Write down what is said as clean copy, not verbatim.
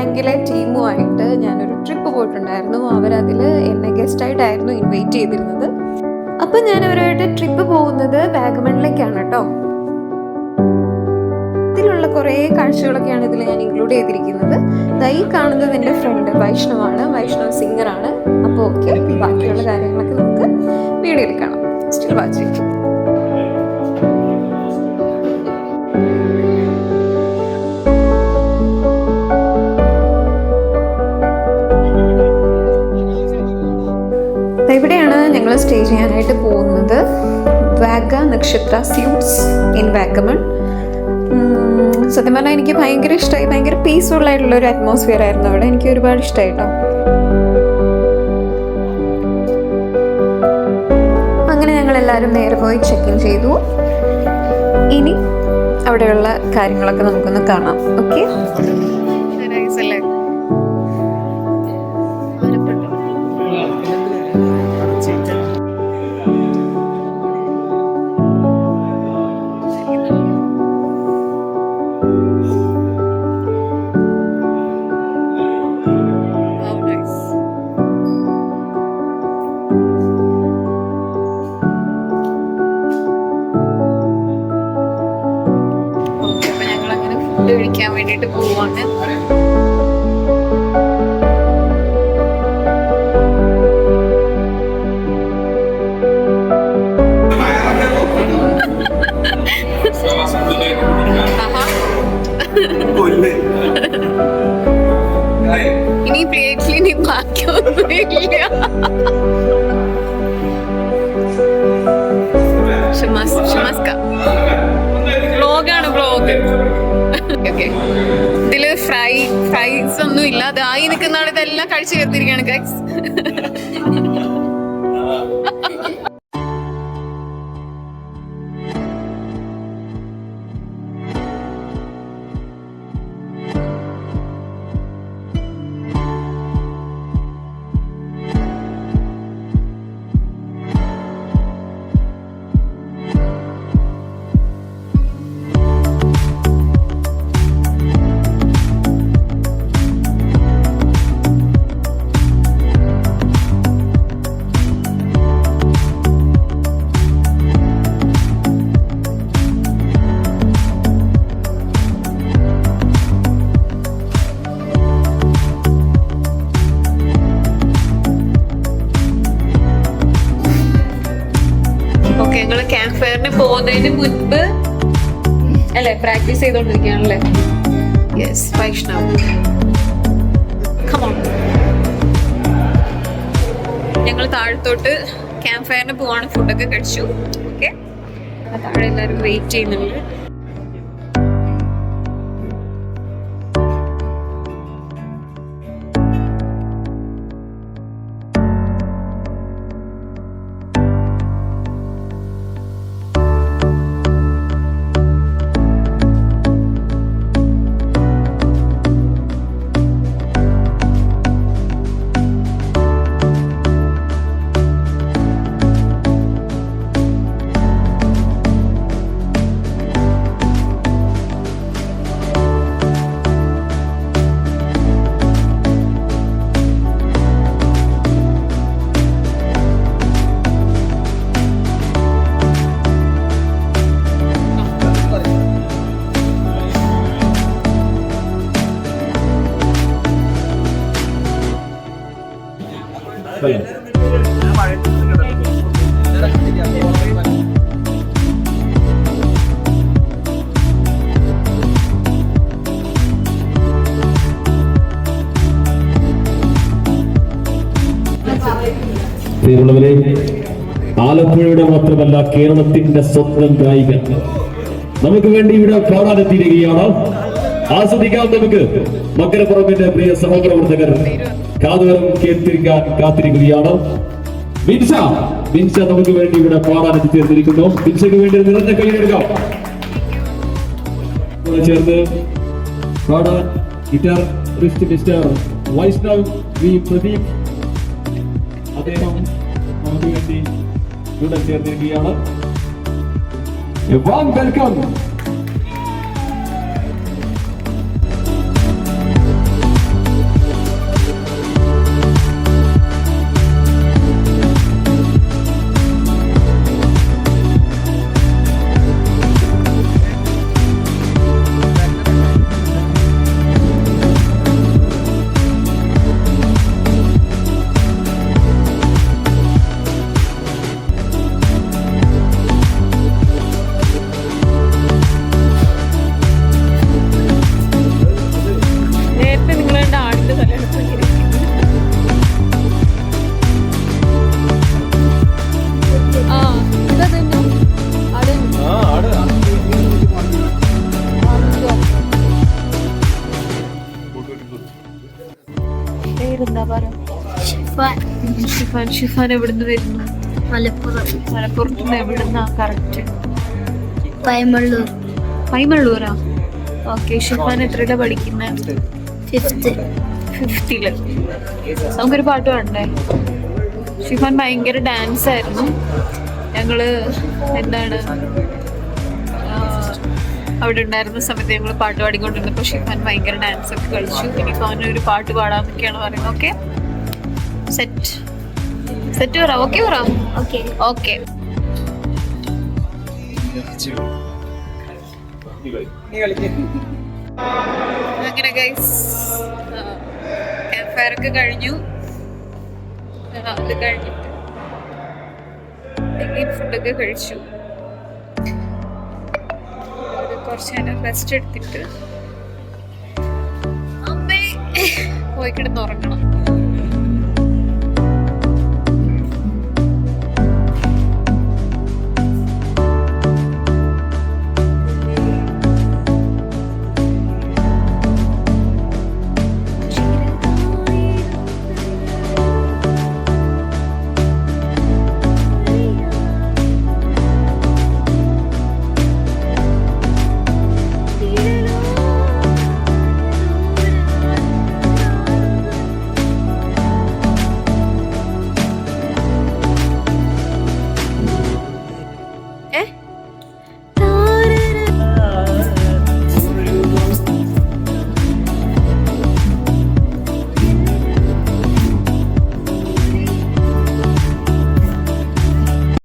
ബാങ്കിലെ ടീമുമായിട്ട് ഞാനൊരു ട്രിപ്പ് പോയിട്ടുണ്ടായിരുന്നു. അവരതിൽ എന്നെ ഗസ്റ്റായിട്ടായിരുന്നു ഇൻവൈറ്റ് ചെയ്തിരുന്നത്. അപ്പം ഞാൻ അവരുമായിട്ട് ട്രിപ്പ് പോകുന്നത് വാഗമണിലേക്കാണ് കേട്ടോ. ഇതിലുള്ള കുറേ കാഴ്ചകളൊക്കെയാണ് ഇതിൽ ഞാൻ ഇൻക്ലൂഡ് ചെയ്തിരിക്കുന്നത്. ഈ കാണുന്നത് എൻ്റെ ഫ്രണ്ട് വൈഷ്ണവാണ്, വൈഷ്ണവ് സിംഗറാണ്. അപ്പോൾ ഓക്കെ, ബാക്കിയുള്ള കാര്യങ്ങളൊക്കെ നമുക്ക് വീഡിയോയിൽ കാണാം. Still watching. ഇവിടെയാണ് ഞങ്ങൾ സ്റ്റേ ചെയ്യാനായിട്ട് പോകുന്നത്. വാഗ നക്ഷത്ര സ്യൂട്ട്സ് ഇൻ വാഗമൺ. സത്യം പറഞ്ഞാൽ എനിക്ക് ഭയങ്കര ഇഷ്ടമായി. ഭയങ്കര പീസ്ഫുൾ ആയിട്ടുള്ള ഒരു അറ്റ്മോസ്ഫിയർ ആയിരുന്നു അവിടെ. എനിക്ക് ഒരുപാട് ഇഷ്ടമായി കേട്ടോ. അങ്ങനെ ഞങ്ങളെല്ലാവരും നേരെ പോയി ചെക്ക് ഇൻ ചെയ്തു. ഇനി അവിടെയുള്ള കാര്യങ്ങളൊക്കെ നമുക്കൊന്ന് കാണാം. ഓക്കെ, കഴിക്കാൻ വേണ്ടിട്ട് പോവാണ്. ഇനി പ്ലേറ്റിൽ ഇനി ബാക്കിയൊന്നുമില്ല. വ്ളോഗാണ് വ്ളോഗ്. ഇതില് ഫ്രൈസ് ഒന്നും ഇല്ല. അതായി നിൽക്കുന്ന ഇതെല്ലാം കഴിച്ചു ചേർത്തിരിക്കുകയാണ് ഗൈസ്. ഞങ്ങള് ക്യാമ്പ് ഫയറിന് പോകുന്നതിന് മുൻപ് അല്ലെ പ്രാക്ടീസ് ചെയ്തോണ്ടിരിക്കുകയാണല്ലേ. Yes, Vaishnav come on. ഞങ്ങൾ താഴത്തോട്ട് ക്യാമ്പ് ഫയറിന് പോവാണ്. ഫുഡൊക്കെ കഴിച്ചു. ഓക്കെ, താഴെ എല്ലാവരും വെയിറ്റ് ചെയ്യുന്നുണ്ട്. പ്രിയമുള്ളവരെ, ആലപ്പുഴയുടെ മാത്രമല്ല കേരളത്തിന്റെ സ്വന്തം ഗായിക നമുക്ക് വേണ്ടി ഇവിടെ പാടാനെത്തിയിരിക്കുകയാണ്. ആസ്വദിക്കാൻ നമുക്ക്. മക്കരപ്പുറമിന്റെ പ്രിയ സഹപ്രവർത്തകർ കാതുകളും കേൾത്തിരിക്കാൻ കാത്തിരിക്കുകയാണ്. ബിൻസ നമുക്ക് വേണ്ടി ഇവിടെ പാടാനെത്തിച്ചേർന്നിരിക്കുന്നു. ബിൻസയ്ക്ക് വേണ്ടി നിറഞ്ഞ കൈയ്യെടുക്കാം. ചേർന്ന് പാടാൻ guitar mister Vaishnav V Pradeep, അദ്ദേഹം നമുക്ക് വേണ്ടി ഇവിടെ ചേർന്നിരിക്കുകയാണ്. വെൽക്കം. പേരെന്താ പറ? ഷിഫാൻ എവിടുന്ന് വരുന്നു? മലപ്പുറത്ത് നിന്ന് എവിടുന്നാ കറക്റ്റ്? പൈമള്ളൂരാ. ഓക്കെ. ഷിഫാൻ എത്രയിലാ പഠിക്കുന്നത്? 5th. നമുക്കൊരു പാട്ട് പാടണ്ടേ? ഷിഫാൻ ഭയങ്കര ഡാൻസ് ആയിരുന്നു. ഞങ്ങള് അവിടെ ഉണ്ടായിരുന്ന സമയത്ത് ഞങ്ങൾ പാട്ട് പാടിക്കൊണ്ടിരുന്നപ്പോൾ ഷിഫാൻ ഭയങ്കര ഡാൻസ് ഒക്കെ കളിച്ചു. ഇനിയിപ്പോൾ അവനൊരു പാട്ട് പാടാന്നൊക്കെയാണ് പറയുന്നത്. ഓക്കെ, സെറ്റ് പറ. ഓക്കെ പറ. ഓക്കെ. അങ്ങനെ ഗൈസ് ക്യാമ്പ് ഫയർ ഒക്കെ കഴിഞ്ഞു. അത് കഴിഞ്ഞിട്ട് ഫുഡൊക്കെ കഴിച്ചു. കുറച്ച് നേരം റെസ്റ്റ് എടുത്തിട്ട് പോയി കിടന്ന് ഉറങ്ങണം.